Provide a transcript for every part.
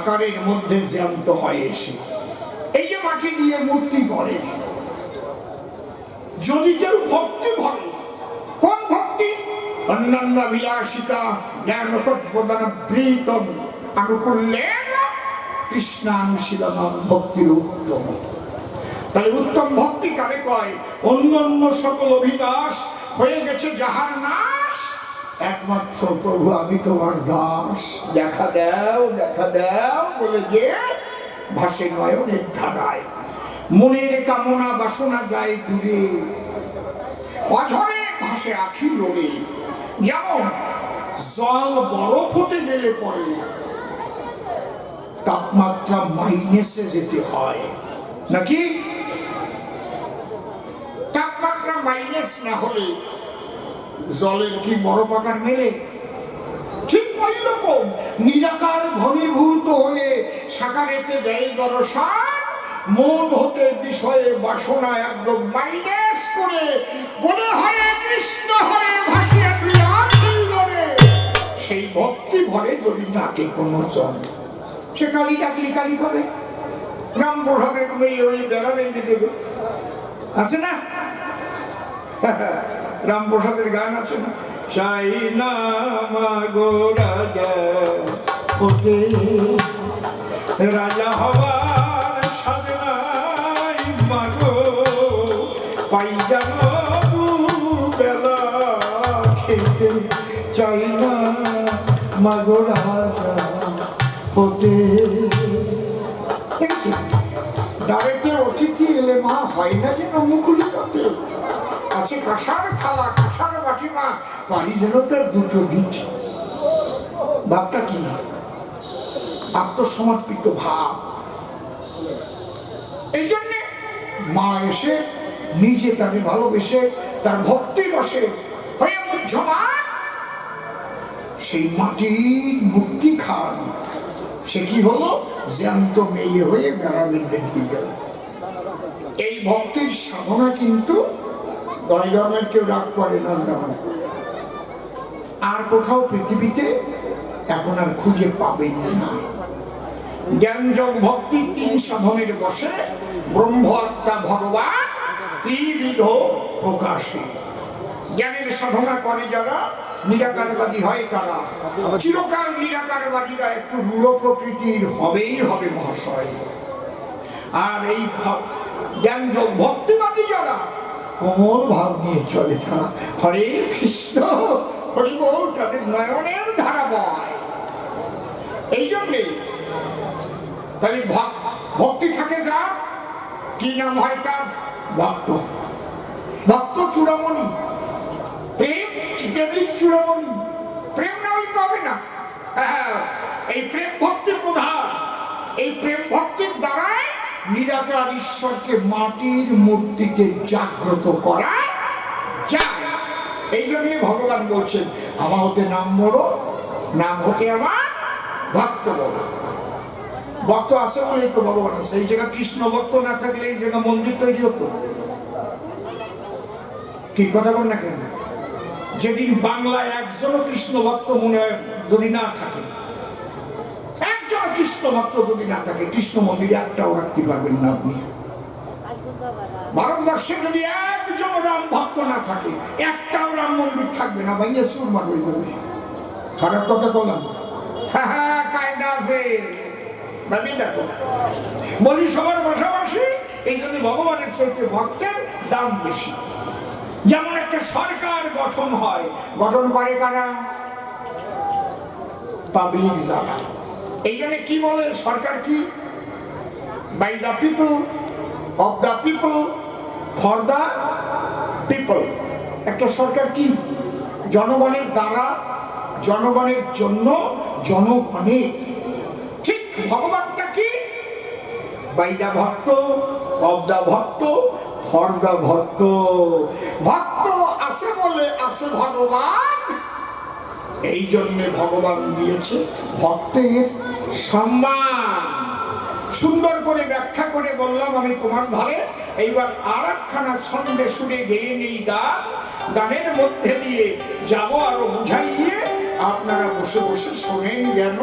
সাকারের মধ্যে জ্যান্ত হয় এসে। এই যে মাটি দিয়ে মূর্তি গড়ে, যদি কেউ ভক্তি ভরে, কোন ভক্তি? অন্যান্য বিলাসিতা জ্ঞানকোদ্বোধন প্রীতম আনুকূল্যেন কৃষ্ণানুশীলনম ভক্তির উত্তম। তাই উত্তম ভক্তি কারে কয়? অন্য অন্য সকল অভিলাষ হয়ে গেছে যাহার নাশ, একমাত্র প্রভু আমি তোমার দাস, দেখা দাও দেখা দাও বলে যে ভাসে নয়নের ধারায়। মনের কামনা বাসনা যায় দূরে, অঝরে ভাসে আখি লোড়ে। যেমন জল বরফ হতে গেলে পরে তাপমাত্রা মাইনাসে যেতে হয় নাকি? তাপমাত্রা মাইনাস না হলে জলের কি বরফ আকার মেলে? ঠিক ওই রকম নিরাকার ঘনীভূত হয়ে সাকারেতে দেয় দর্শন, মন হতে বিষয়ে বাসনা একদম মাইনাস করে বলে হরে কৃষ্ণ হরে ভাসিয়া সেই ভক্তি ভরে যদি ডাকে কোনো জন, সে কালী ডাকলি কালী পাবে। রাম প্রসাদের মেয়ে ওই বেড়া বেঁধে দেবে, আছে না? রামপ্রসাদের গান আছে না? চাই না মাগো রাজা হতে, রাজা হওয়ার সাধনাই মাগো পাই যেন বেলা খেতে। চাই না মাগো রাজা হতে। দেখছি দাঁড়েতে অতিথি এলে মা হয় না যেন মুকুলিকাতে, আছে কাঁসার থালা কাঁসার বাটি, মা পারি যেন তার দুটো দিচ্ছে। ভাবটা কি? আত্মসমর্পিত ভাব। এই জন্যে মা এসে নিজে তাকে ভালোবেসে তার ভক্তি বসে হয়ে মুহ্যমান সেই মাটির মূর্তি খান। সে কি হলো? জ্যান্ত মেয়ে হয়ে বেড়া বেঁধে দিয়ে গেল। এই ভক্তির সাধনা কিন্তু দয় ধর্মের কেউ রাগ করে না, যেমন আর কোথাও পৃথিবীতে এখন আর খুঁজে পাবেন না। জ্ঞান যোগ ভক্তি তিন সাধনের বসে ব্রহ্ম আত্মা ভগবান ত্রিবিধ প্রকাশে। জ্ঞানের সাধনা করে যারা নিরাকারবাদী হয় তারা চিরকাল নিরাকারবাদীরা একটু রূঢ় প্রকৃতির হবেই হবে মহাশয়। আর এই জ্ঞান যোগ ভক্তিবাদী যারা কোমল ভাব নিয়ে চলে, তারা হরে কৃষ্ণ হরি বল, তাদের নয়নের ধারা বয়। এই জন্যে তাহলে ভক্তি থাকে যার, কি নাম হয় তার? ভক্ত। ভক্ত চূড়ামণি, প্রেম প্রেমিক চূড়ামণি। প্রেম না হলে তো হবে না। এই প্রেম ভক্তি প্রধান। এই প্রেম ভক্তির দ্বারাই নিরাকার ঈশ্বরকে মাটির মূর্তিতে জাগ্রত করা যায়। এই জন্য ভগবান বলছেন আমার হতে নাম বড়, নাম হতে আমার ভক্ত বড়। ভক্ত আছে বলেই তো ভগবান আছে। এই জায়গা কৃষ্ণ ভক্ত না থাকলে এই জায়গা মন্দির তৈরি হতো? কি কথা বল না কেন? যেদিন বাংলায় একজনও কৃষ্ণ ভক্ত মনে হয় যদি না থাকে, একজন কৃষ্ণ ভক্ত যদি না থাকে, কৃষ্ণ মন্দিরে একটাও রাখতে পারবেন না আপনি। ভারতবর্ষে যদি একজন রাম ভক্ত না থাকে, একটাও রাম মন্দির থাকবে না, ভাইয়া সুরমার হয়ে যাবে। খারাপ কথা বললাম? হ্যাঁ, কায়দা আছে ভাবি। দেখো বলি সবার পাশাপাশি, এই জন্য ভগবানের চাইতে ভক্তের দাম বেশি। যেমন একটা সরকার গঠন হয়, গঠন করে কারা? পাবলিক যারা। এই জন্য কি বলে সরকার? কি? By the people, of the people, for the people. একটা সরকার কি? জনগণের দ্বারা, জনগণের জন্য, জনগণের। ঠিক ভগবানটা কি? বাই দ্য ভক্ত, অফ দ্য ভক্ত, ফর দ্য ভক্ত। ভক্ত আছে বলে আছে ভগবান। এই জন্যে ভগবান দিয়েছে ভক্তের সম্মান। সুন্দর করে ব্যাখ্যা করে বললাম আমি তোমার ধারে। এইবার আর একখানা ছন্দে সুরে গেয়ে নেই গান। গানের মধ্যে দিয়ে যাব আরো বুঝাইয়ে, আপনারা বসে বসে শোনেন যেন।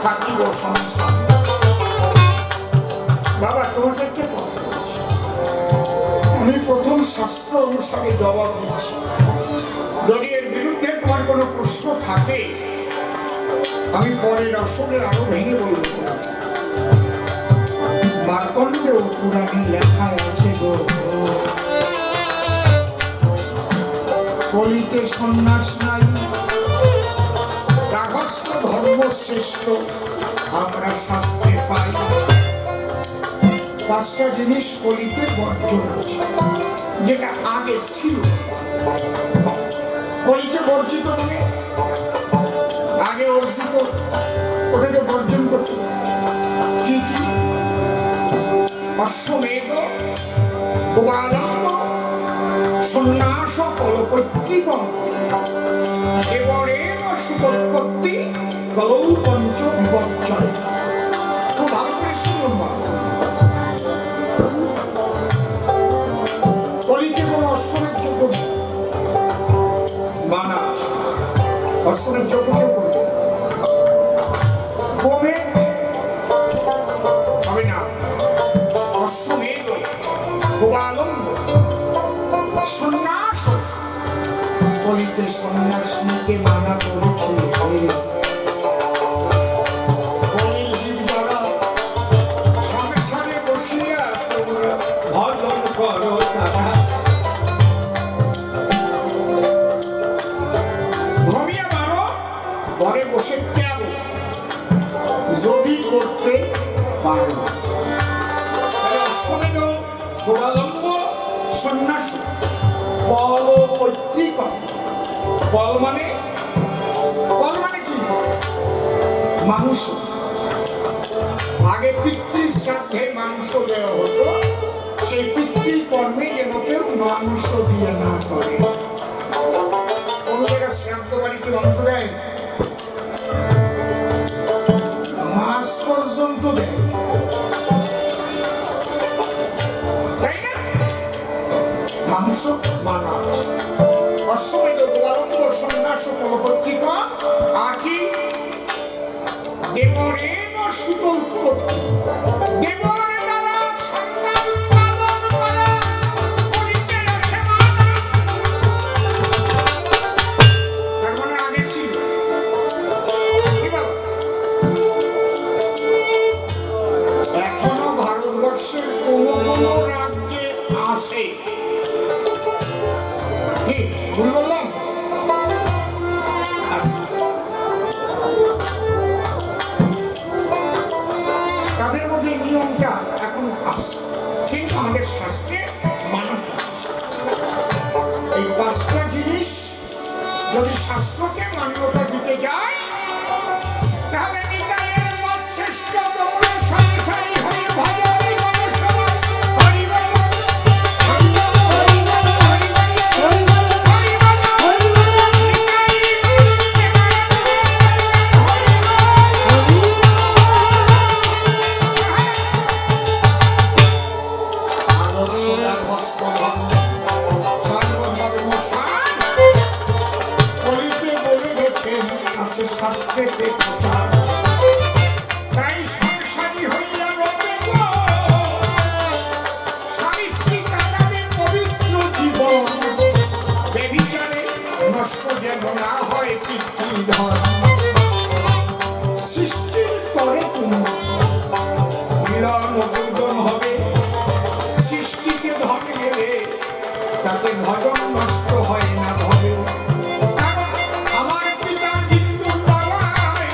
থাকিব সংসার। বাবা তোমাকে একটা কথা বলছি, আমি প্রথম শাস্ত্র অনুসারে জবাব দিচ্ছি, যদি এর বিরুদ্ধে তোমার কোনো প্রশ্ন থাকে আমি পরের আসলে আরো ভেঙে বলবো তোমাকে। মার্কণ্ড পুরাণে লেখা আছে গো, কলিতে সন্ন্যাস নাই, গার্হস্থ্য ধর্ম শ্রেষ্ঠ আমরা শাস্ত্রে পাই। পাঁচটা জিনিস কলিতে বর্জন আছে, যেটা আগে ছিল। কলিতে বর্জিত মানে আগে অর্জিত, ওটাকে বর্জন করতে। কি কি? অশ্বমেধ, গোপালম্ব, সন্ন্যাস, কলপৈতৃকম, এবারেণ সুতোৎপত্তি, কলৌ পঞ্চ বিবর্জয়। খুব ভালো করে শুনুন বাবা, কলিতে কোনো অশ্বমেধ যোগ্য মানা আছে, অশ্বমেধ যোগ্য কেউ করবে না। গোমেধ হবে না, অশ্বমেধ, গোপালম্ব, সন্ন্যাস, কলিতে সন্ন্যাস নিতে মানা করেছে। কলির জীব যারা সংসারে বসিয়া তোমরা ভজন করো, তারা ঘুমিয়ে মারো, ঘরে বসে ত্যাগ যদি করতে পারো। তাহলে অশ্বমেধ, গোপালম্ব, সন্ন্যাস, কলপৈতৃকম। কল মানে কি? মাংস। আগে পিতৃ শ্রাদ্ধে মাংস দেওয়া হতো, সেই পিতৃ কর্মে যেন কেউ মাংস দিয়ে না করে। কোন জায়গায় শ্রাদ্ধ বাড়িতে মাংস দেয়? মাস পর্যন্ত দেয়, তাই না? মাংস মানা। অশ্বমেধ, গোপালম্ব, সন্ন্যাস, কলপৈতৃকম, আর কি? দেবরেণ সুতোৎপত্তি। দেবরে দ্বারা সন্তান উৎপাদন করা, কলিতে আছে মানা। তার মানে আগে ছিল। কি বাবা? এখনো ভারতবর্ষের কোন রাজ্যে আছে? কি ভুল বললাম? তাদের মধ্যে নিয়মটা এখন আছে, কিন্তু আমাদের শাস্ত্রে মানা হচ্ছে। এই পাঁচটা জিনিস যদি শাস্ত্রকে মান্যতা দিতে যায়, তাহলে নিতাইয়ের মত শ্রেষ্ঠ তোমরা সংসারী হয়ে ভজন করো সবাই। হরি বল, হরি বল, হরি বল, হরি বল, হরি বল, হরি বল, হরি বল, নিতাই গৌর প্রেমানন্দে হরি বল, হরি বল। আদর্শটা ভস্মধর্ম, সর্বধর্ম সার। কলিতে বলে গেছেন আছে শাস্ত্রেতে কথা। তাই সংসারী হইয়া রবে গো, স্বামী স্ত্রী কাটাবে পবিত্র জীবন। বেবিচারে নষ্ট যেন না হয় পিতৃধন। সৃষ্টির তরে তুমি মিলন পূজন হবে, সৃষ্টিকে ধন গেলে তাতে ভজন নষ্ট হয় না হবে। কারণ আমার পিতার বিন্দুর তলায়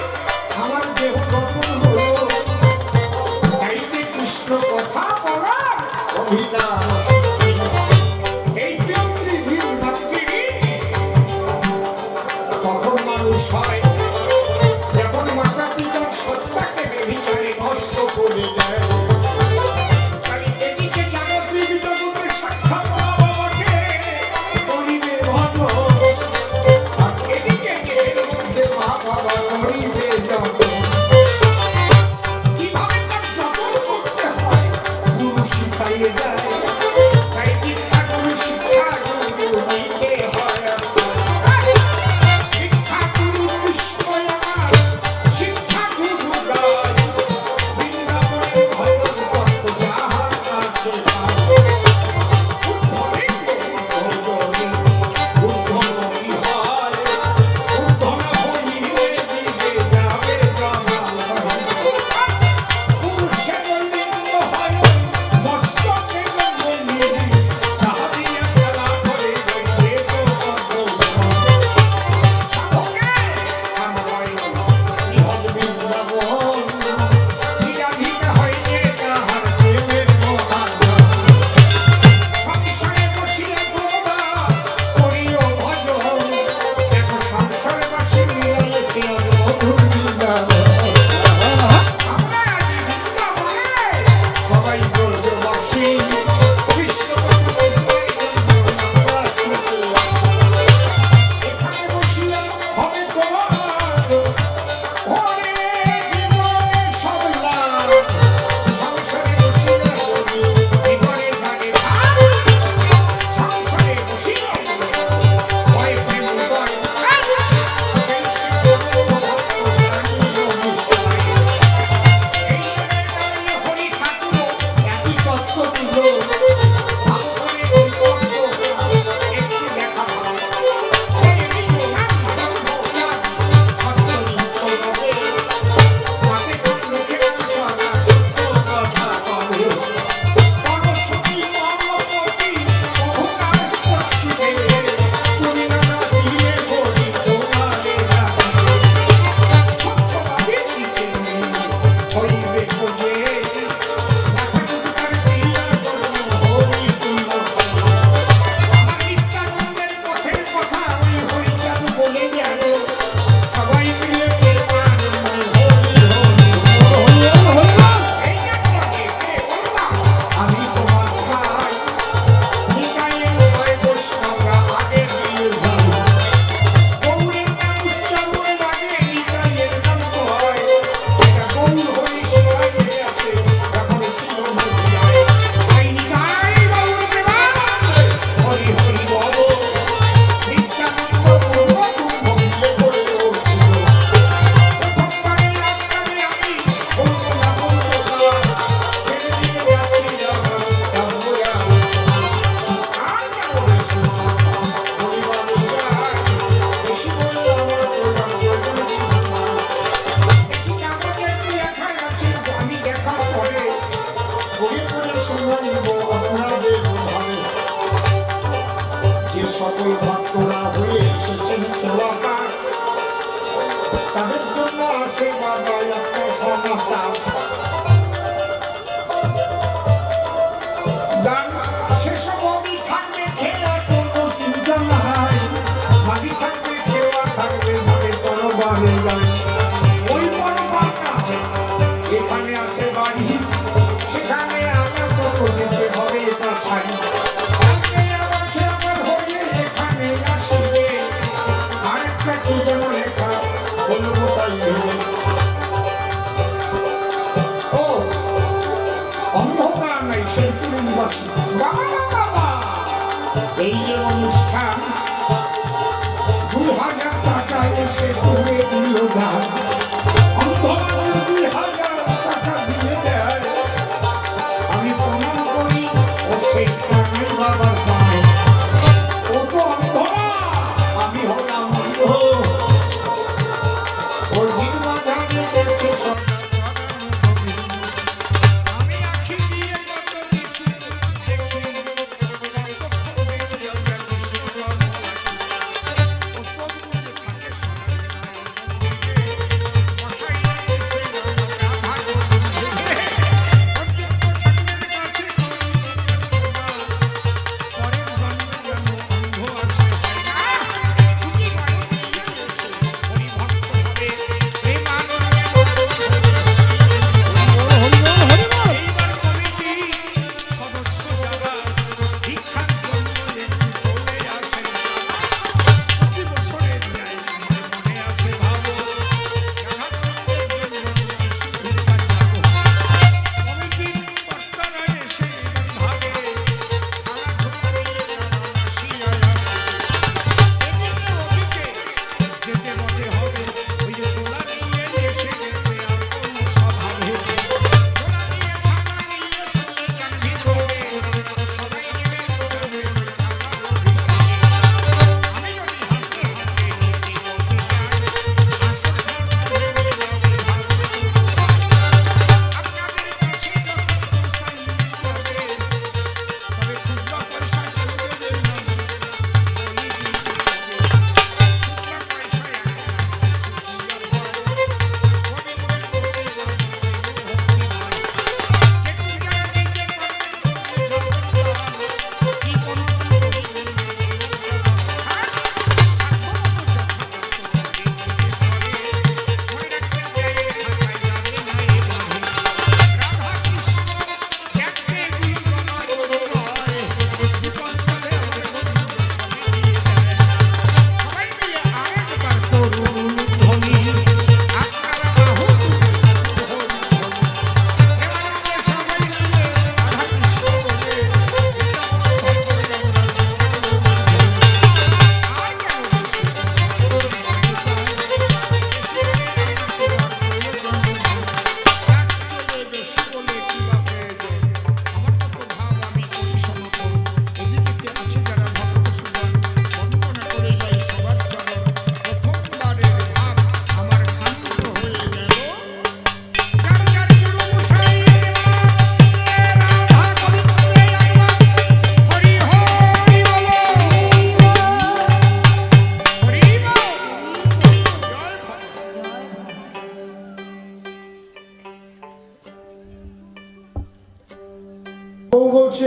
ও বলছে,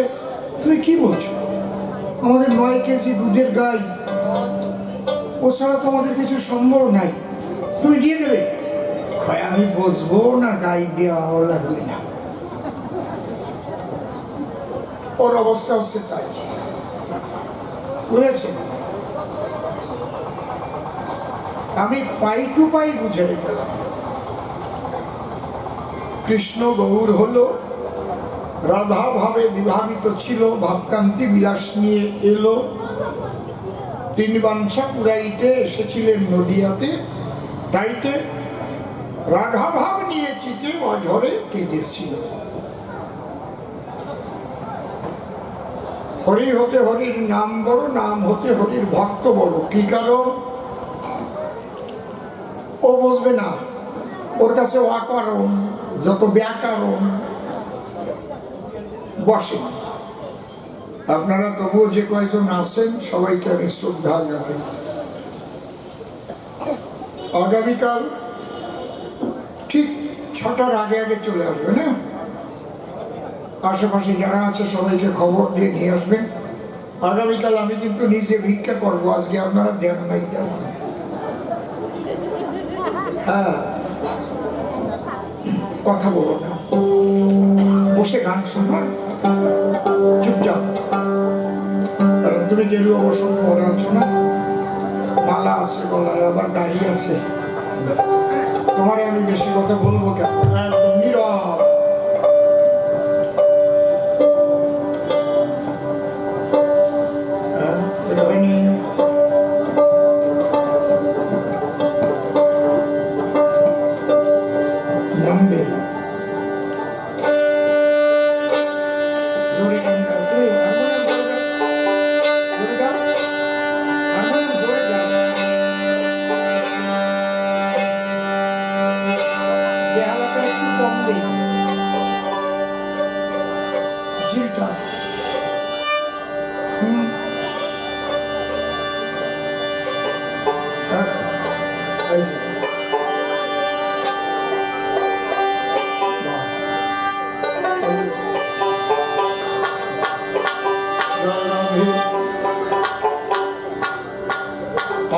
তুমি কি বলছো? আমাদের 9 কেজি দুধের গাই, ও ছাড়া তো আমাদের কিছু সম্ভব নাই, তুমি দিয়ে দেবে? আমি বসবো না, গাই দেওয়া লাগবে না। ওর অবস্থা হচ্ছে তাই, বুঝেছেন? আমি পাই টু পাই বুঝাই গেলাম। কৃষ্ণ গৌর হলো, রাধা ভাবে বিভাবিত ছিল, ভাবকান্তি বিলাস নিয়ে এলো। 3 বাঞ্ছা পুরাইতে এসেছিলেন নদিয়াতে, তাইতে রাধা ভাব নিয়ে চিতে অঝরে কেঁদেছিল। হরি হতে হরির নাম বড়, নাম হতে হরির ভক্ত বড়। কি কারণ? ও বুঝবে না, ওর কাছে অকারণ যত ব্যাকরণ বসে। আপনারা তবুও যে কয়েকজন আছেন সবাইকে আমি শ্রদ্ধা জানাই। আগামীকাল ঠিক 6টার আগে আগে চলে আসবেন। হ্যাঁ, আশেপাশে যারা আছে সবাইকে খবর দিয়ে নিয়ে আসবেন। আগামীকাল আমি কিন্তু নিজে ভিক্ষা করবো, আজকে আপনারা দেন নাই তেমন। হ্যাঁ, কথা বলো না, বসে গান শোনা, চুপচাপ। কারণ তুমি গেরুয়া বসন পরে আছো না, মালা আছে গলায়, আবার দাঁড়িয়ে আছে। তোমারে আমি বেশি কথা বলবো কেন? একদম নীরব।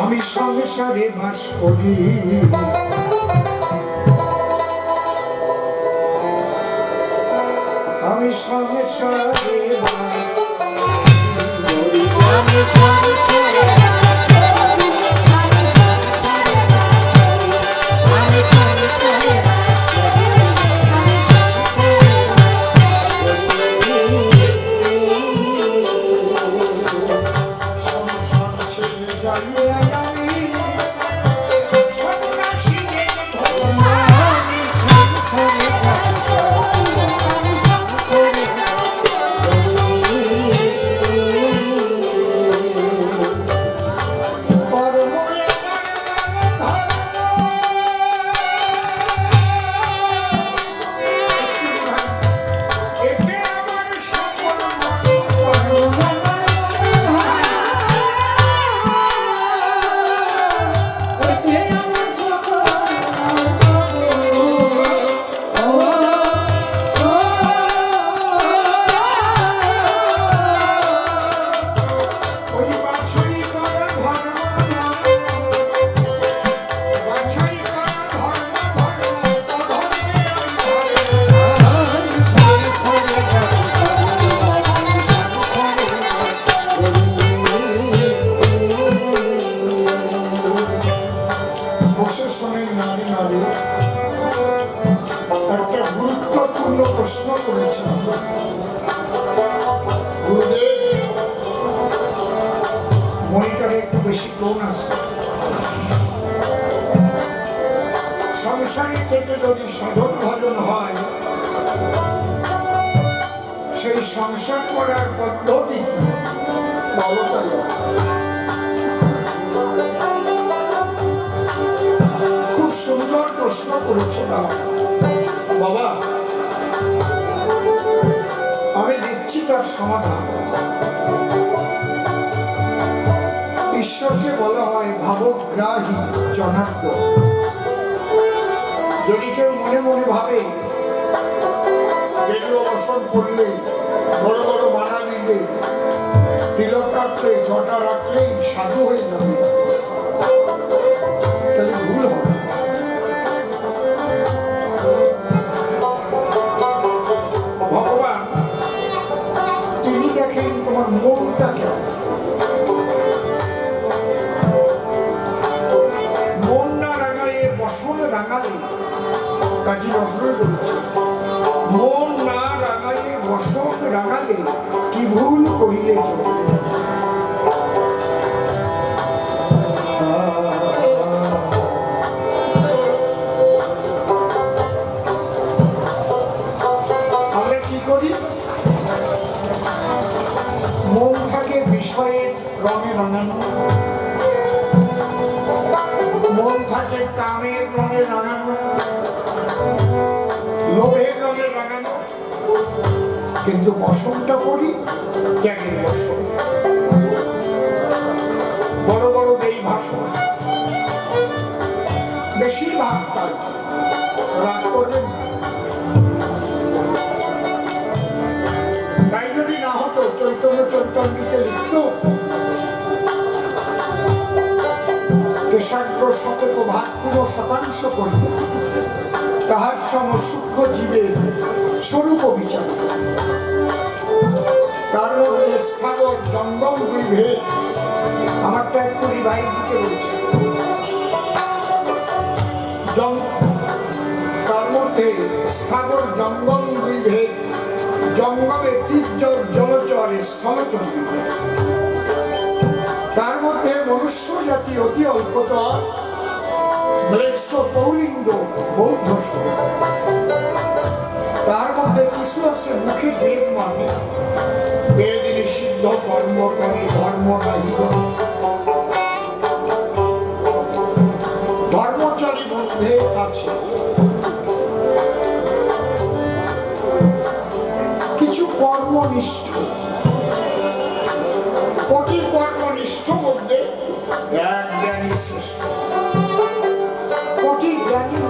আমি সংসারে বাস করি, আমি সংসারে বাস করি, আমি সংসারে বাস করি, আমি সংসারে বাস করি, আমি সংসারে বাস করি, আমি সংসারে সংসার ছেড়ে যাই মনিটরে একটু বেশি টোন আছে। সংসারী থেকে যদি সাধন ভজন হয়, সেই সংসার করার পদ্ধতি কি? খুব সুন্দর প্রশ্ন করেছে না বাবা, আমি দিচ্ছি তার সমাধান। ঈশ্বরকে বলা হয় ভাবগ্রাহী জনার্দন। যদি কেউ মনে মনে ভাবে গেরুয়া বসন পড়লে বড় বড় মালা নিলে, তিলক কাটলে, জটা রাখলেই সাধু হয়ে যাবে, তাহলে ভুল হবে। ভগবান তিনি দেখেন তোমার মনটা কেমন। মন না রাঙালে বসন রাঙালে, কাজী নজরুল বলছে, মন না রাঙালে বসন রাঙালে কি ভুল করিলে চলবে। আমরা কি করি? মন থাকে বিষয়ের রঙে রাঙানো, মন থাকে কামের রঙে রাঙানো, লোভের রঙে রাঙানো, কিন্তু বসনটা করি জ্ঞানের বসন। বড় বড় দেই ভাষণ, বেশিরভাগ তাই, রাগ করবেন না। তাই যদি না হতো চৈতন্য চৈতন্যতে লিখত, কেশাগ্র শতক ভাগ 15% করিল, তাহার সম সূক্ষ্ম জীবের স্বরূপ বিচার। তার মধ্যে স্থাবর জঙ্গম 2 ভেদ। আমারটা একটু রিভাইভ দিতে বলছে। তার মধ্যে স্থাবর জঙ্গম 2 ভেদ, জঙ্গলে তীর্যর জলচর স্থলচর। তার মধ্যে মনুষ্য জাতি অতি অল্পতর, ম্লেচ্ছ পৌলিঙ্গ বৌদ্ধ। তার মধ্যে কিছু আছে মুখে বেদ মানে, বেদ নিষিদ্ধ কর্ম করে ধর্ম নাই। ধর্মচারী মধ্যে আছে কিছু কর্মনিষ্ঠ। কোটি কর্মনিষ্ঠ মধ্যে এক জ্ঞানী শ্রেষ্ঠ। কোটি জ্ঞানীর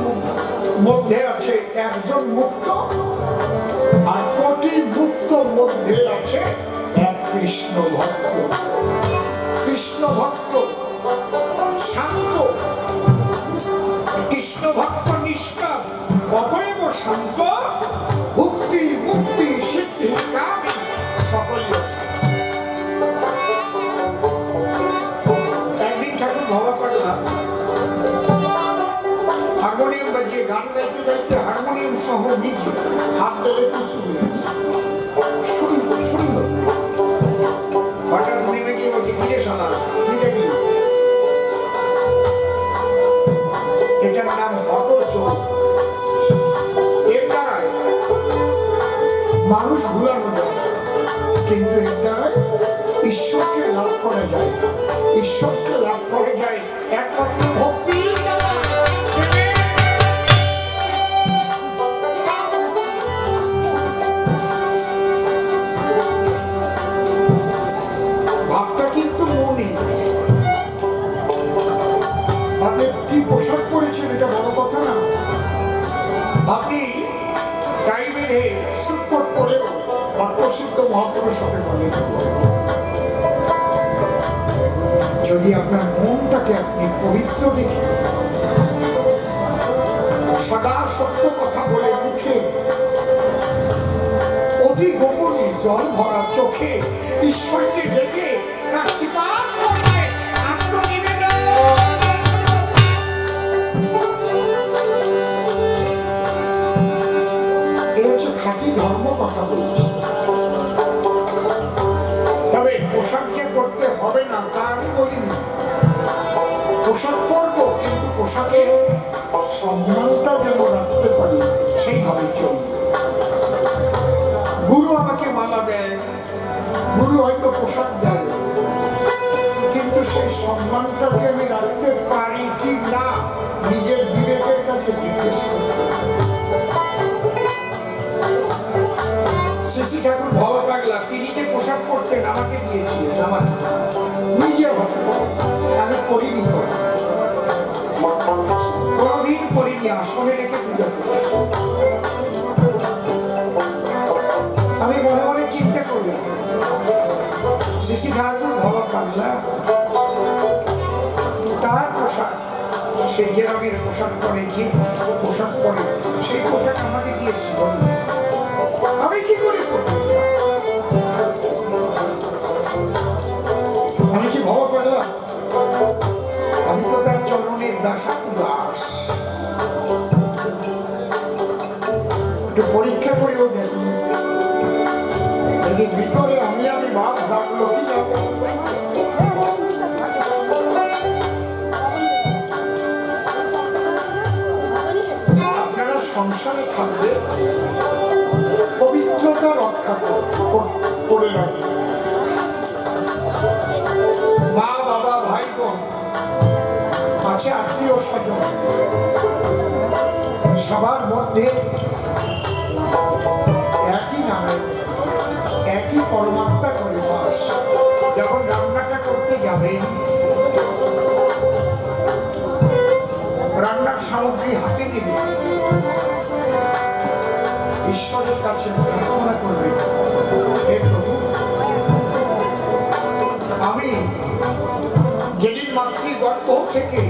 মধ্যে আছে একজন মুক্ত, আর কোটি মুক্ত মধ্যে আছে এক কৃষ্ণ ভক্ত। কৃষ্ণ ভক্ত শান্ত, কৃষ্ণ ভক্ত নিষ্কাম, অতএব শান্ত, ভক্তি মুক্তি সিদ্ধি কামী সকলই আছে। একদিন ঠাকুর ভবাপাড়া হারমোনিয়াম বাজিয়ে গান গাইতে গাইতে হারমোনিয়াম সহ নিজে হাত ধরে কুসু সুন্দর। হঠাৎ নেমে গিয়ে বলছে, কিরে শোনা, কি দেখলি? এটার নাম হঠযোগ। এর দ্বারায় মানুষ ভুলানো যায়, কিন্তু এর দ্বারায় ঈশ্বরকে লাভ করা যায় না। ঈশ্বরকে লাভ করা যায় একমাত্র ভক্তির দ্বারা। ভাবটা কিন্তু মনে। আপনি কি পোশাক পরেছেন এটা বড় কথা না। আপনি টাইমের সুটকট পরেও বাক্যসিদ্ধ মহাপুরুষ হতে পারেন যদি আপনার মনটাকে আপনি পবিত্র দেখে, সদা সত্য কথা বলে মুখে, অতি গোপনে জল ভরা চোখে ঈশ্বরকে ডেকে তার সিপাত করবে আত্মনিবেদন। এই হচ্ছে খাঁটি ধর্ম কথা বলছি। তবে পোশাক যে করতে হবে না তা আমি বলিনি। পোশাক পরবো, কিন্তু পোশাকের সম্মানটা যেন রাখতে পারি সেইভাবে চলবে। গুরু আমাকে মালা দেয়, গুরু হয়তো পোশাক দেয়, কিন্তু সেই সম্মানটাকে আমি রাখতে পারি কি না নিজের বিবেকের কাছে জিজ্ঞেস করতে। শ্রী ঠাকুর ভবা পাগলা তিনি যে পোশাক পরতেন আমাকে দিয়েছিলেন, আমাকে নিজে আমি করিনি, কোনদিন করিনি, আসনে রেখে পূজা করি। আমি মনে মনে চিন্তা পাগলা, তার পোশাক, সে যে রঙের পোশাক পরে, যে পোশাক পরে, সেই পোশাক আমাকে দিয়েছি, বলুন আমি কি করে করবো? আমি কি ভব করলাম? আমি তো তার চরণের দাস। একটু পরীক্ষা করেও দেখুন, যদি ভিতরে আমি ভাব জাগলো কি যাবো। আপনারা সংসারে থাকবে, পবিত্রতা রক্ষা করে রাখবে। মা বাবা ভাই বোন আছে, আত্মীয় স্বজন, সবার মধ্যে একই নামে একই পরমাত্মা করে বাস। যখন রান্নাটা করতে যাবেন, রান্নার সামগ্রী হাতে নেবেন, ঈশ্বরের কাছে প্রার্থনা করবেন, হে প্রভু, আমি যেদিন মাতৃগর্ভ থেকে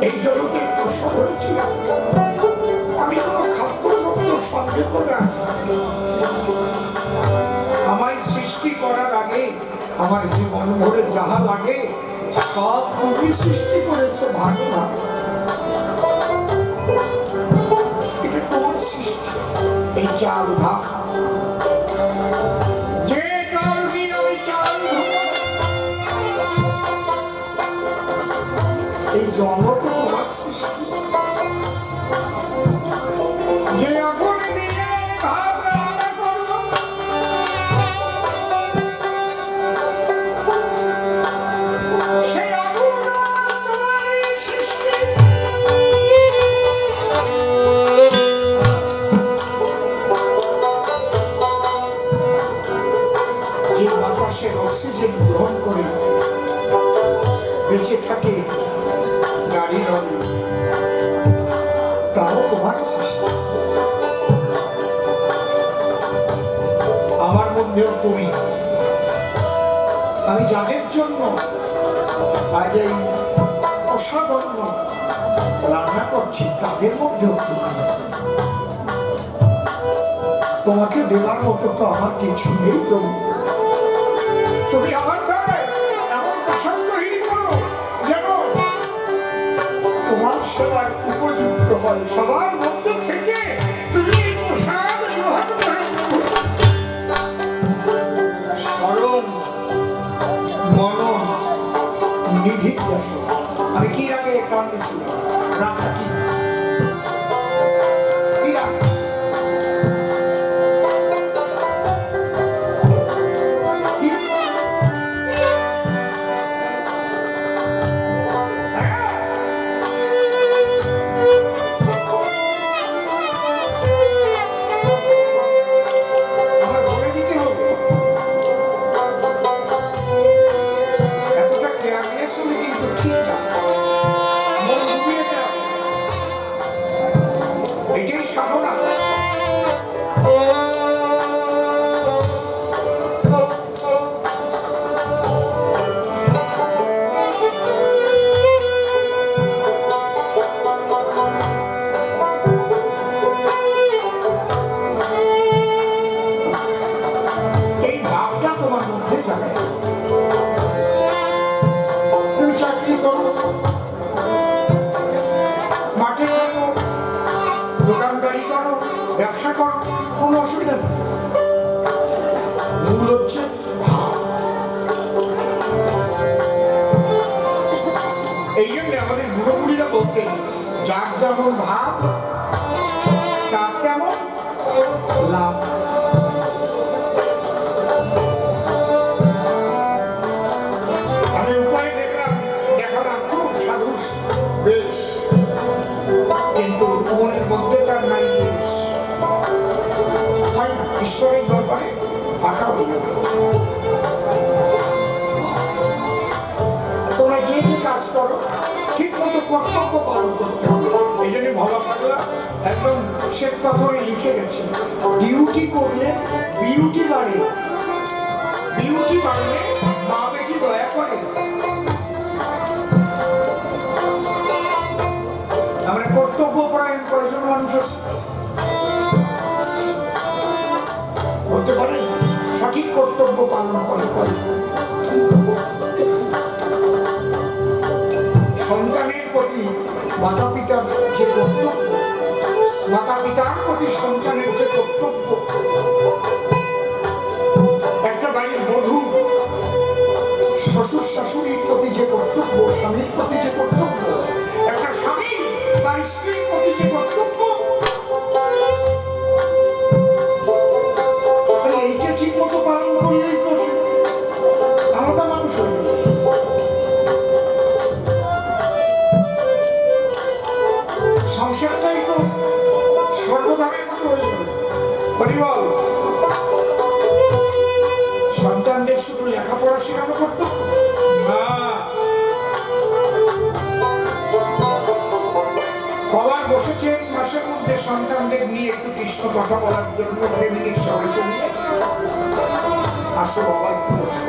এই জগতে প্রসব হয়েছিলাম, আমি কোনো খাদ্যমুক্ত সন্দেহ না। আমায় সৃষ্টি করার আগে আমার জীবন ভরে যাহা লাগে সব তুমি সৃষ্টি করেছো ভগবান। এটা তোমার সৃষ্টি। এই চাল ভাব, যে চাল দিয়ে আমি চাল ধুবো, এই জন্ম তো তোমার সৃষ্টি। যে আগুন দিয়ে ভাত রান্না করবো, সেই আগুন তোমারই সৃষ্টি। যে বাতাসের অক্সিজেন গ্রহণ করে বেঁচে থাকে নারী রঙে, তাও তোমার সৃষ্টি। আমার মধ্যেও তুমি। আমি যাদের জন্য আজ এই অসাধারণ রান্না করছি, তাদের মধ্যেও তুমি। তোমাকে দেওয়ার মতো তো আমার কিছু নেই প্রভু। তুমি আমার দ্বারা এমন পোশাক তৈরি করো যেন তোমার সেবার উপযুক্ত হয়। সবার মধ্যে থেকে তুমি এই পোশাক গ্রহণ করে স্মরণ মনন নিধিধ্যাস। আমি কি আগে গান দিয়েছিলাম, রাগটা কি রাগ? ব্যবসা করো, কোনো অসুবিধা নেই। মূল হচ্ছে ভাব। এই জন্য আমাদের বুড়ো বুড়িরা বলতেন, যার যেমন ভাব তার তেমন লাভ। আমি উপায় দেখালাম খুব সাধু বেশ, কিন্তু মনের মধ্যে তার নাই বেশ। ঈশ্বরের দরবারে ফাঁকা হয়ে যাবে। তোমরা যে যে কাজ করো ঠিক মতো কর্তব্য পালন করতে হবে। এই জন্য ভবা পাগলা একদম শ্বেত পাথরে লিখে গেছে, ডিউটি করলে বিউটি বাড়ে, বিউটি বাড়লে মা বেটি দয়া করে আমরা কর্তব্য পরায়ণ কয়েকজন মানুষ আছে বলতে পারেন সঠিক কর্তব্য পালন করে সন্তানের প্রতি মাতা পিতার যে কর্তব্য, মাতা পিতার প্রতি সন্তানের যে কর্তব্য, একটা বাড়ির বধূ শ্বশুর শাশুড়ির প্রতি যে কর্তব্য, স্বামীর প্রতি যে কর্তব্য, একটা স্বামী তার স্ত্রীর প্রতি যে কর্তব্য, এইটা ঠিক মতো পালন করলেই তো আলাদা মানুষ হয়ে যাবে। সংসারটাই তো স্বর্গধামের মতো হয়ে যাবে। হরিবল। সন্তানদের শুধু লেখাপড়া শেখানো করতো না, বাবা বসেছেন মাসের মধ্যে সন্তানদের নিয়ে একটু কৃষ্ণ কথা বলার জন্য ফ্যামিলির সবাইকে নিয়ে আসো বাবা একটু বসো।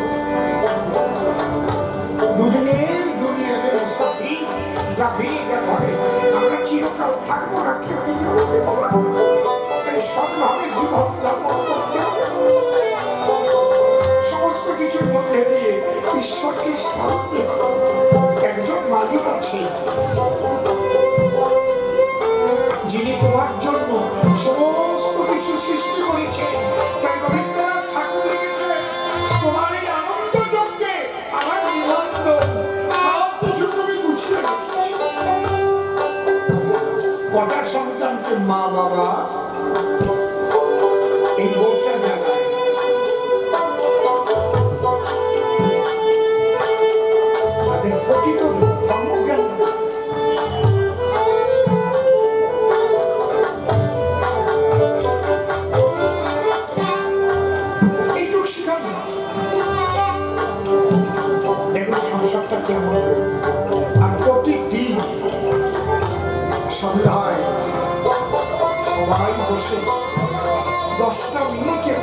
দুদিনের দুনিয়াতে মুসাফির জাফিরিকা ঘরে আমরা চিরকাল থাকবো না, কেউ তাই সবভাবে জীবন যাপন করতে সমস্ত কিছুর মধ্যে দিয়ে ঈশ্বরকে স্মরণ রেখো। একজন মালিক আছে যিনি তোমার জন্য সমস্ত কিছু সৃষ্টি করেছেন। তাই রবীন্দ্রনাথ ঠাকুর লিখেছে তোমার এই আনন্দ যজ্ঞে আমার নিবন্ধ সব কিছু তুমি গুছিয়ে রেখেছি। কটা সন্তানকে মা বাবা এই বোধটা জানায়, তাদের প্রকৃত ধর্মজ্ঞান সংসারটা কেমন। আর প্রতিদিন সন্ধ্যায় সবাই বসে 10টা মিনিটে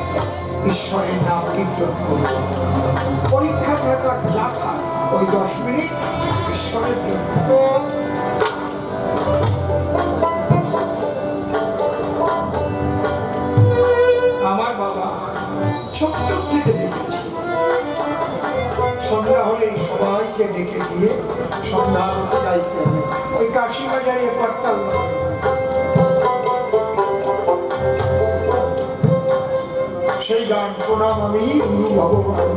ঈশ্বরের নাম কীর্তন করবে। পরীক্ষা থাকার যা থাক ওই 10 মিনিট ঈশ্বরের জন্য। আমার বাবা ছোট্ট থেকে দেখেছি সন্ধ্যা হলে সবাইকে ডেকে দিয়ে সন্ধ্যা আরতি গাইতে হবে। ওই কাশি বাজারে করতাম সেই গান প্রণাম আমি গুরু ভগবান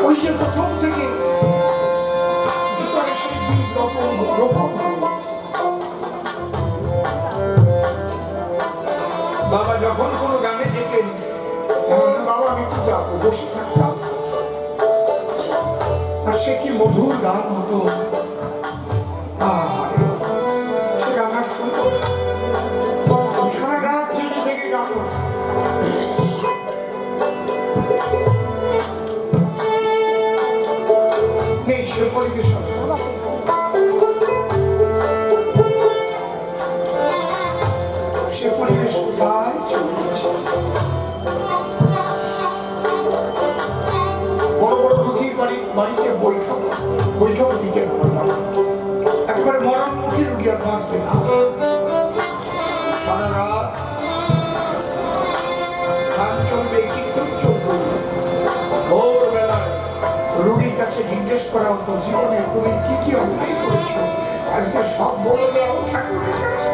ওই যে প্রথম থেকে ভিতরে সেই বীজ রোপণ বাবা যখন কোনো গানে যেতেন বাবা আমি একটু যাবো, বসে থাকতাম আর সে কি মধুর গান হতো। সে গান আর শুনতো সারা রাত জেগে জেগে গান নেই সে পরিবেশ সে পরিবেশ কোথায় চলে গেছে। বাড়িতে বৈঠক দিতে একবারে মরণমুখী রুগী আর বাঁচবে না। সারা রাত গান চলবে, কীর্তন চলবে। ভোরবেলায় রুগীর কাছে জিজ্ঞেস করা হতো জীবনে তুমি কি কি অন্যায় করেছো, আজকে সব বলে দেওয়া ঠাকুরের কাছে।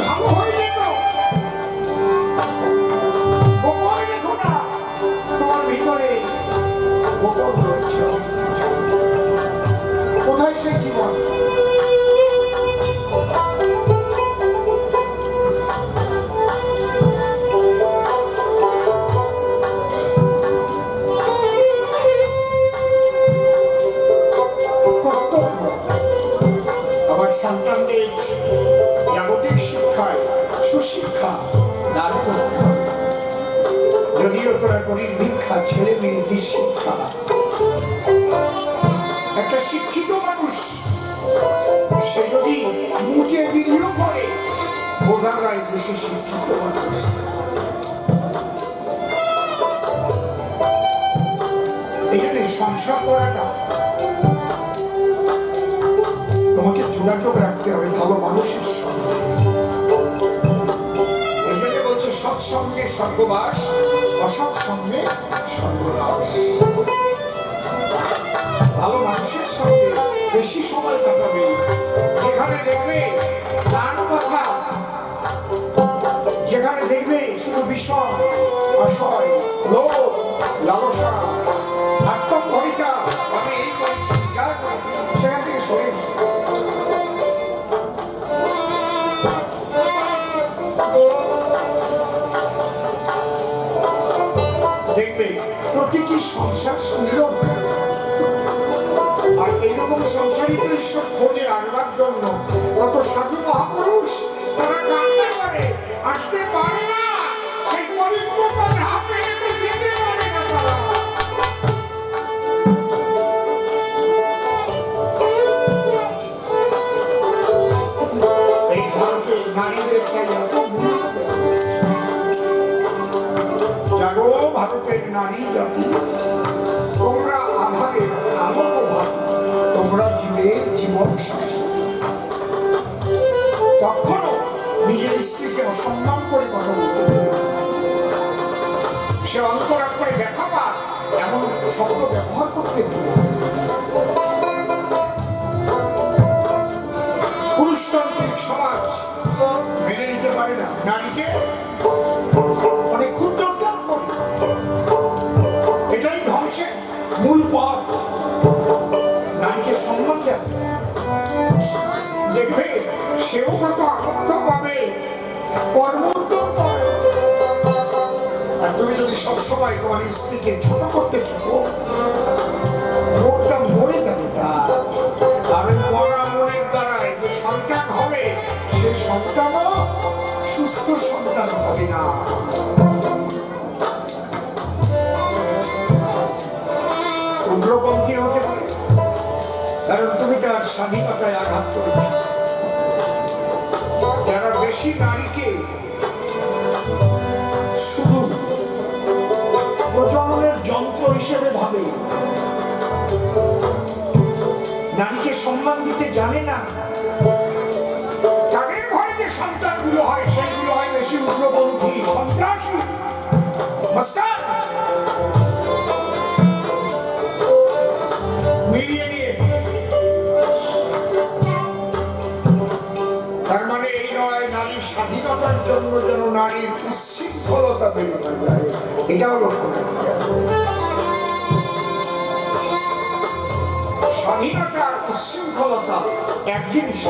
ভালো হয়ে যেত, গোপন রেখো না তোমার ভিতরে গোপন রয়েছে। কোথায় সেই জীবন? কর্তব্য আমার সন্তানদের জাগতিক শিক্ষায় সুশিক্ষা দান করতে হবে। যদিও তোরা করিস ভিক্ষা, ছেলে মেয়েদের শিক্ষা। একটা শিক্ষিত মানুষ সে যদি মুখে ভিডিও করে বোঝা যায় যে সে শিক্ষিত মানুষ। সংসার করাটা তোমাকে যোগাযোগ রাখতে হবে ভালো মানুষের সঙ্গে। এই জন্য বলছে সৎসঙ্গে স্বর্গবাস, অসৎ সঙ্গে স্বর্গনাশ। ভালো মানুষের সঙ্গে বেশি সময় কাটাবে, যেখানে দেখবে তার কথা, যেখানে দেখবে শুধু বিষয়, আশয়, লোভ, লালসা, আত্মম্ভরিতা, আমি এই করেছি, সেখান থেকে সরে এসো। দেখবে প্রতিটি সংসার সুন্দর, আর এইরকম সংসারিত ঈশ্বর খোঁজে আনবার জন্য কত সাধু মহাপুরুষ তারা কাঁদতে পারে, আসতে পারে না, সেই পবিত্র পথে হাতে রেখে যেতে পারে না তারা। এই ভারতের নারীদের তাই এত গুরুত্ব। জাগো ভারতের নারী জাতি, তোমরা আধারের আলোক ভাতি, তোমরা জীবের জীবন সাথী। কখনো নিজের স্ত্রীকে অসম্মান করে কথা বলতে হবে, সে অন্তরাত্মায় ব্যথা পায় এমন শব্দ ব্যবহার করতে হবে। পুরুষতান্ত্রিক সমাজ মেনে নিতে পারে না নারীকে, অনেক ক্ষুদ্র জ্ঞান করে, এটাই ধ্বংসের মূল পথ। নারীকে সম্মান দেয়, দেখবে সেও কত আনন্দ পাবে, কর্মোদ্যম করে। আর তুমি যদি সবসময় তোমার স্ত্রীকে ছোট করতে থাকো, মনটা মরে যাবে তার। আর মরা মনের দ্বারা যে সন্তান হবে, সে সন্তানও সুস্থ সন্তান হবে না। উগ্রপন্থী হতে পারে, কারণ তুমি তার স্বাধীনতায় আঘাত করেছ। যারা বেশি নারীকে শুধু প্রজননের যন্ত্র হিসেবে ভাবে, নারীকে সম্মান দিতে জানে না, তাদের ঘরে যে সন্তানগুলো হয় সেইগুলো হয় বেশি উগ্রপন্থী, সন্ত্রাসী, মস্তান। মিলিয়ে নিয়ে তার মানে এই নয় নারীর স্বাধীনতার জন্য যেন নারীর উচ্ছৃঙ্খলতা বেড়ে যায়, এটাও লক্ষ্য রাখতে হবে। স্বাধীনতা আর উচ্ছৃঙ্খলতা এক জিনিস।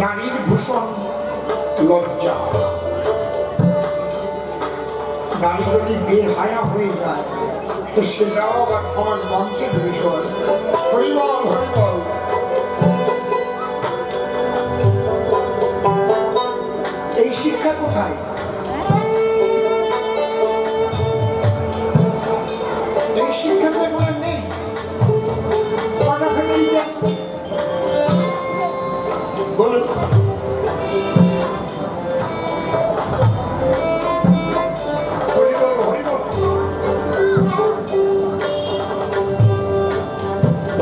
নারীর ভূষণ লজ্জা। নারী যদি বেহায়া হয়ে যায় তো সেটাও আবার সমাজ ধ্বংসের বিষয়। হরিবল হরিবল। এই শিক্ষা কোথায়? এই শিক্ষা তো এখন নেই। কটা ফ্যামিলিতে আছে বলুন?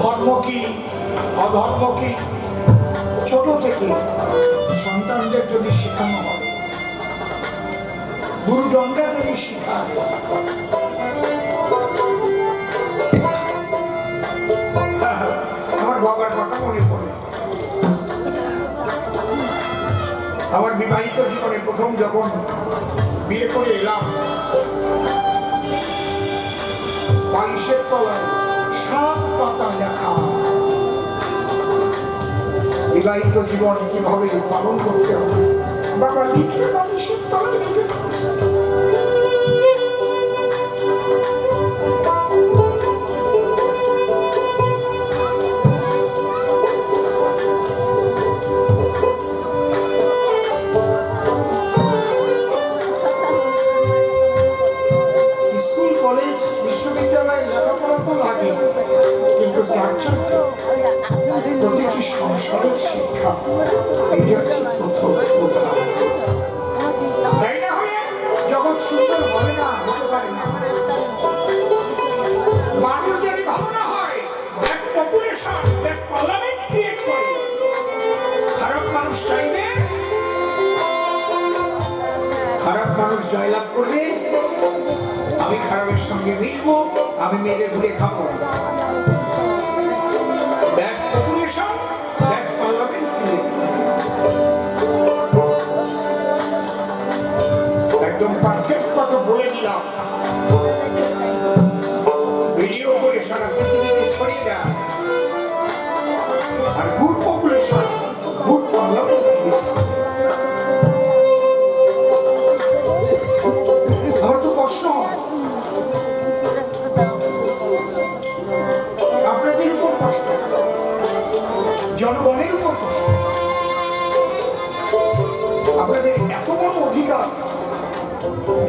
ধর্ম কি অধর্ম কি ছোট থেকে সন্তানদের যদি শেখানো হয়, গুরুজনরা যদি শেখায়, আমার বাবার কথা মনে পড়ে। আমার বিবাহিত জীবনে প্রথম যখন বিয়ে করে এলাম, বালিশের তলায় 7 পাতা লেখা বিবাহিত জীবন কিভাবে পালন করতে হবে, বাবা লিখে বালিশের তলায় রেখে স্কুল কলেজ বিশ্ববিদ্যালয়ে লেখাপড়া তো লাগে, কিন্তু তার চাইতে প্রতিটি সংসারের শিক্ষা এটা হচ্ছে প্রথম প্রধান। তাই না হলে আমি খারাপের সঙ্গে মিশবো, আমি মেরে ঘুরে খাবো। Bad population, bad parliament. একদম পারফেক্ট কথা বলে দিলাম। ভিডিও করে সারা পৃথিবীতে ছড়িয়ে দেয়। আর গুড পপুলেশন, গুড পার্লামেন্ট। আমার তো কষ্ট হয়, আপনাদের উপর কষ্ট, জনগণের উপর কষ্ট। আপনাদের এত বড় অধিকার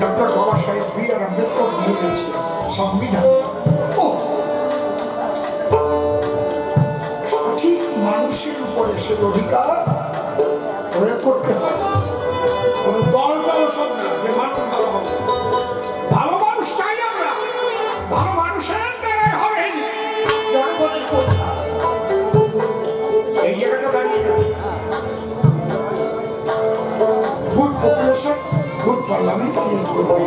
ডক্টর বাবা সাহেব বি.আর. আম্বেদকর দিয়ে দিয়েছে সংবিধান। সঠিক মানুষের উপরে সে অধিকার প্রয়োগ করতে হবে। কোন দল টল সব না যে মানুষ ভালো হবে। ভালো মানুষ চাই আমরা, ভালো মানুষের দ্বারাই হবেন জনগণের কল্যাণ। এই জায়গাটা দাঁড়িয়ে যাবে। গুড পপুলেশন, গুড পার্লামেন্ট করবে,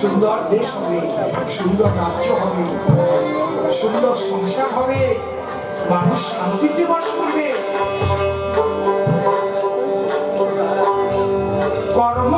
সুন্দর দেশ হবে, সুন্দর রাজ্য হবে, সুন্দর সংসার হবে, মানুষ শান্তিতে বাস করবে। কর্ম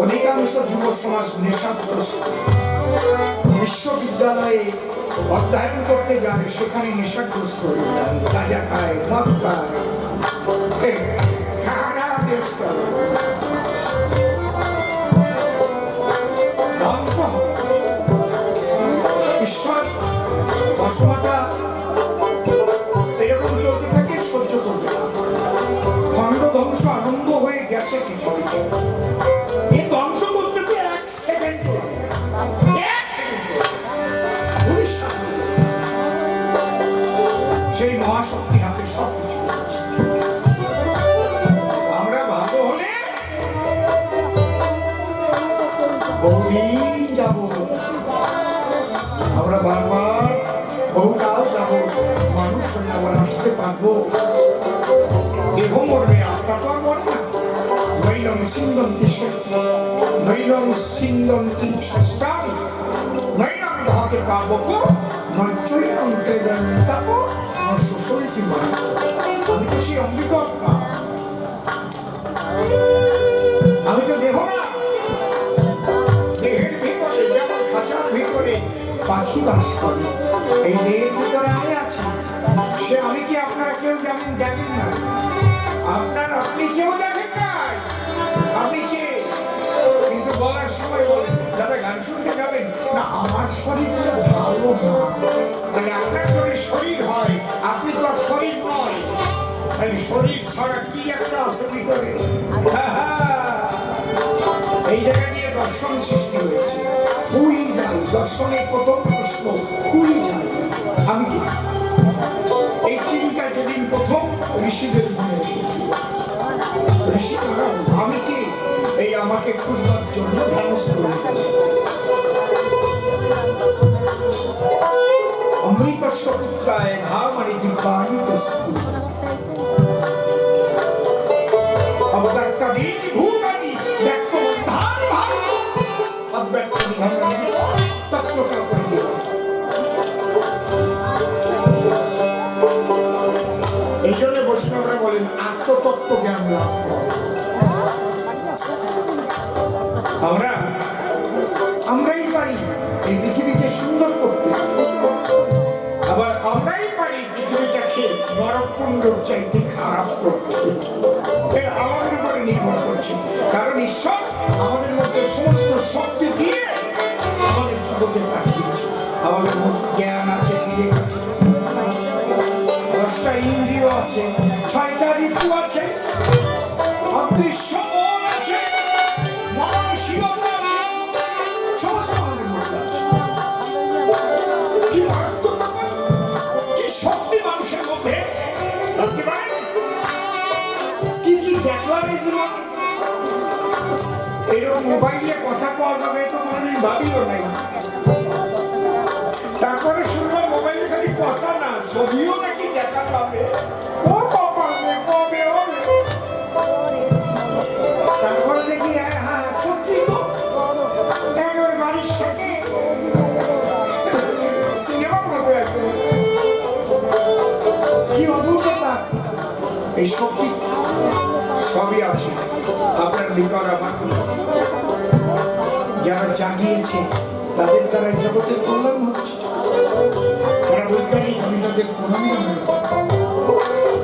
অধিকাংশ যুব সমাজ নেশাগ্রস্ত। বিশ্ববিদ্যালয়ে অধ্যয়ন করতে যায়, সেখানে নেশাগ্রস্ত হয়ে যায়, গাঁজা খায়, মদ খায়, সারা দেশ ধ্বংস। অসমাটা এরকম চলতে থাকে, সহ্য করবে না। খণ্ড ধ্বংস আরম্ভ হয়ে গেছে কিছু কিছু, এই ধ্বংস করতে গিয়ে 1 সেকেন্ড সেই মহাশক্তি হাতে সবকিছু। আমরা ভালো হলে বহুদিন যাব, আমরা বারবার বহুকাল যাব, মানুষ হয়ে আবার আসতে পারবো। দেহ মরবে, আত্মা তো আর মরে না। নৈলং সিন্দন্তি নৈলং সিন্দন্তি সস্তান নৈলং ধাতে পাবক নৈচৈলং ক্লেদন্তাপ নশ্বসরিতি মা। আমি তো সেই অঙ্গীকর্তা, আমি তো দেহ না। দেহের ভিতরে যেমন খাঁচার ভিতরে পাখি বাস করে, এই দেহের ভিতরে আমি আছি। সে আমি কি আপনারা কেউ যেমন দেখেন না, আপনি কেউ দেখেন নাই, আপনি কে? কিন্তু বলার সময় বলেন যারা গান শুনতে যাবেন না, আমার শরীরটা ভালো না। তাহলে আপনার যদি শরীর হয়, আপনি তো আর শরীর নয়। তাহলে শরীর ছাড়া কি একটা আছে ভিতরে। এই জায়গা দিয়ে দর্শন সৃষ্টি হয়েছে। হুই যাই, দর্শনের প্রথম প্রশ্ন হুই যাই, আমি কি? এই চিন্তা যেদিন প্রথম ঋষিদের মনে এসেছিল, ঋষি কারা? আমি কি? এই আমাকে খুঁজবার জন্য ধ্যানস্থ হয়েছে। অমৃতস্য পুত্রায় ধামানি দিব্যানি তস্মি অবদাত্তানি ভূতানি ব্যক্তবন্ধানি ভারত অব্যক্ত নিধনানি তত্ত্বটা করিল। এই জন্য বৈষ্ণবরা বলেন আত্মতত্ত্ব জ্ঞান লাভ কর। আমরাই পারি এই পৃথিবীকে সুন্দর করতে, আবার আমরাই পারি পৃথিবীটাকে নরককুণ্ডর চাইতে খারাপ করতে। এটা আমাদের উপরে নির্ভর করছে, কারণ ঈশ্বর আমাদের মধ্যে সমস্ত শক্তি দিয়ে আমাদের জগতে পাঠিয়েছে। আমাদের মধ্যে জ্ঞান আছে, বিবেক আছে, 10টা ইন্দ্রিয় আছে, 6টা ঋতু আছে, অদৃশ্য মন আছে, মননশীলতা আছে, সমস্ত আমাদের মধ্যে আছে। কি মারাত্মক ব্যাপার, কি শক্তি মানুষের মধ্যে! ভাবতে পারেন কি কি দেখলাম এই জীবন? এরকম মোবাইলে কথা পাওয়া যাবে তো কোনোদিন ভাবিও নাই। তারপরে শুনলাম মোবাইলে খালি কথা না, ছবিও নাকি দেখা যাবে। ও কবে কবে হবে? তারপরে দেখি হ্যাঁ সত্যি তো, একেবারে বাড়ির সাথে সিনেমার মতো একদম। কি অদ্ভুত ব্যাপার! এই শক্তি সবই আছে আপনার ভিতর, আমার ভিতর। যারা জাগিয়েছে তাদের দ্বারা জগতের কল্যাণ হচ্ছে। তারা বৈজ্ঞানিক, আমি তাদের প্রণাম জানাই।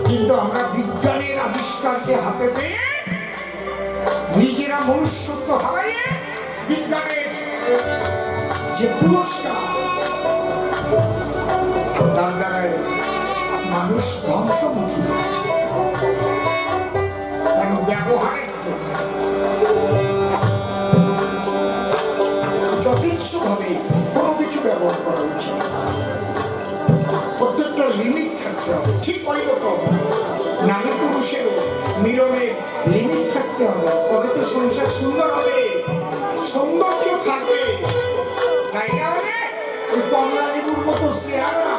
কিন্তু আমরা বিজ্ঞানের আবিষ্কারকে হাতে পেয়ে নিজেরা মনুষ্যত্ব হারিয়ে বিজ্ঞানের যে পুরস্কার, তার দ্বারাই মানুষ ধ্বংসমুখী হচ্ছে। কারণ ব্যবহারের জন্য যথেচ্ছভাবে কোনো কিছু ব্যবহার করা উচিত। প্রত্যেকটা লিমিট থাকতে হবে। ঠিক ওই রকম নারী পুরুষেরও মিলনের লিমিট থাকতে হবে, তবে তো সংসার সুন্দর হবে, সৌন্দর্য থাকবে। তাই না হলে ওই কমলা লেবুর মতো চেহারা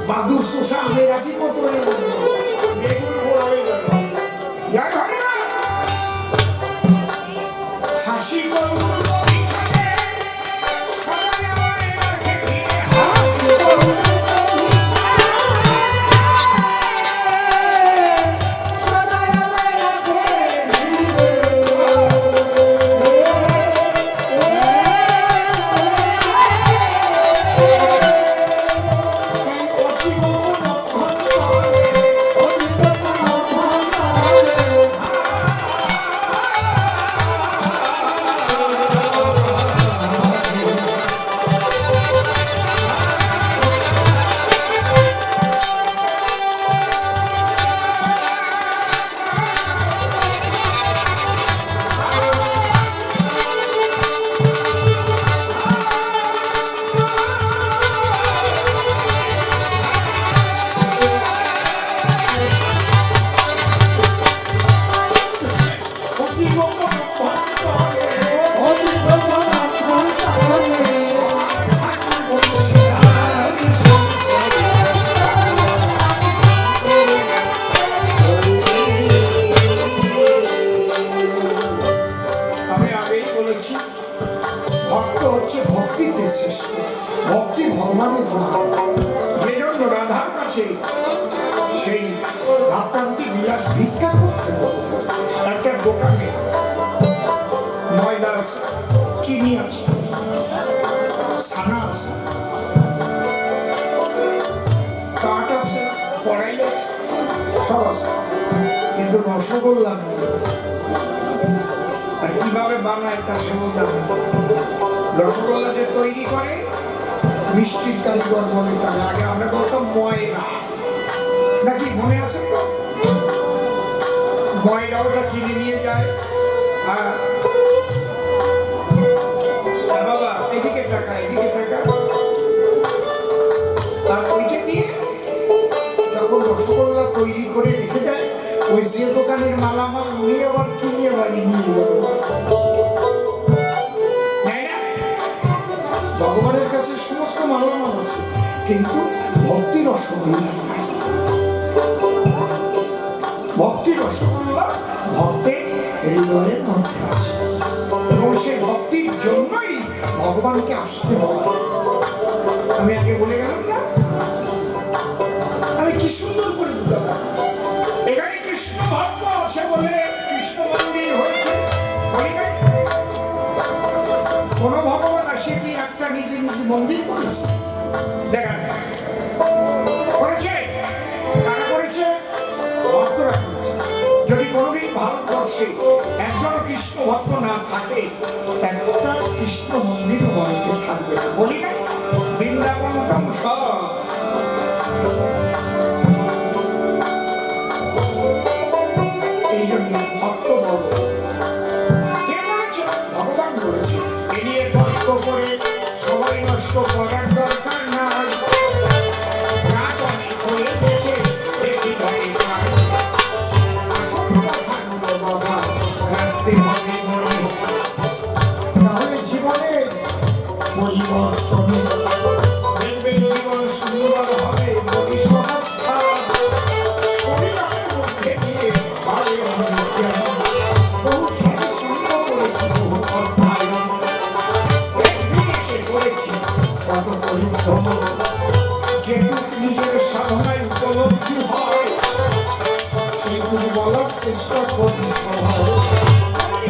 বাদুর শোষা আমের আটি কত লেবুর ঘোরা হয়ে গেল। হাসি করুন ভক্তিতে শ্রেষ্ঠ, ভক্তি ভগবানের নাম। যে জন্য রাধার কাছে সেই ভাবকান্তি বিলাস ভিক্ষা করতে বলল। একটা দোকানে ময়দা আছে, চিনি আছে, ছানা আছে, কাঠ আছে, কড়াই আছে, সব আছে, কিন্তু রসগোল্লা নেই। আর কিভাবে বানায় তা সেও জানে না। রসগোল্লা যে তৈরি করে মিষ্টির কারিগর বলে তাকে, আগে আমরা বলতাম ময়দা, নাকি মনে আছে তো? ময়দা ওটা কিনে নিয়ে যায়, আর বাবা এদিকে টাকা, এদিকে টাকা, আর ওইটা দিয়ে যখন রসগোল্লা তৈরি করে রেখে দেয়, ওই যে দোকানের মালামাল উনি আবার কিনে বাড়ি নিয়ে গেল। ভগবানের কাছে সমস্ত মালামাল আছে, কিন্তু ভক্তি রসগোল্লা নাই। ভক্তি রসগোল্লা ভক্তের হৃদয়ের মধ্যে আছে, এবং সেই ভক্তির জন্যই ভগবানকে আসতে হয়। আমি আগে বলে গেলাম না, আমি কি সুন্দর করে দিলাম। এখানে কৃষ্ণ ভক্ত আছে বলে কৃষ্ণ মন্দির হয়েছে, কোন ভগবান আসে কি একটা নিজে নিজে মন্দির করেছে? দেখা করেছে, কারা করেছে? ভক্তরা করেছে। যদি কোনোদিন ভারতবর্ষে একজন কৃষ্ণ ভক্ত না থাকে, একটা কৃষ্ণ মন্দির বাড়িতে থাকবে না। বলি না, বৃন্দাবন সব এই জন্য ভক্ত বড়। কে বলেছে? ভগবান বলেছে। এ নিয়ে তর্ক করে সবাই নষ্ট করার দরকার নাই। রাত অনেক হয়ে গেছে, দেখি ঘরে যাই। আসল কথাগুলো বাবা রাখতে হবে মনে, তাহলে জীবনে পরিবর্তন দেখবেন, জীবন সুন্দর হবে। বলি সংস্থা পরিবারের মধ্যে দিয়ে ভালো অনুজ্ঞান, বহু সাথে সঙ্গ করেছি, বহু অধ্যায়ন বিদেশে করেছি, কত পরিশ্রম, যেটুক নিজের সাধনায় উপলব্ধি হয় সেগুলি বলার চেষ্টা করি। স্বভাব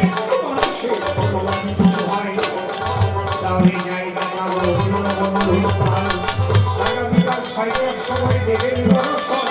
একটু মানুষের ভগবান কিছু হয়, তাহলে জায়গা পাবো বন্ধু পাল। আগামীকাল 6টার সময় দেবেন দর্শন,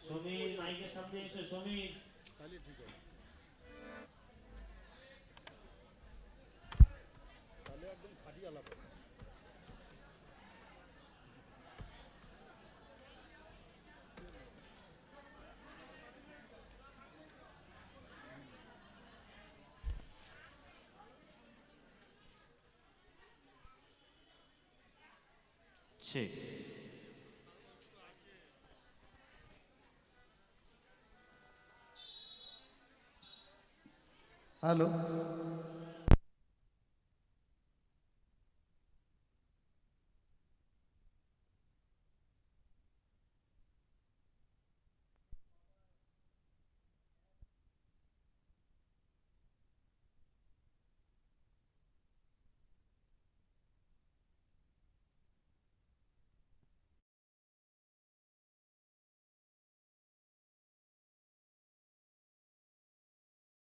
সমীর মাইকের সামনে এসো। সমীর একদম খাটি আলাদা। হ্যালো।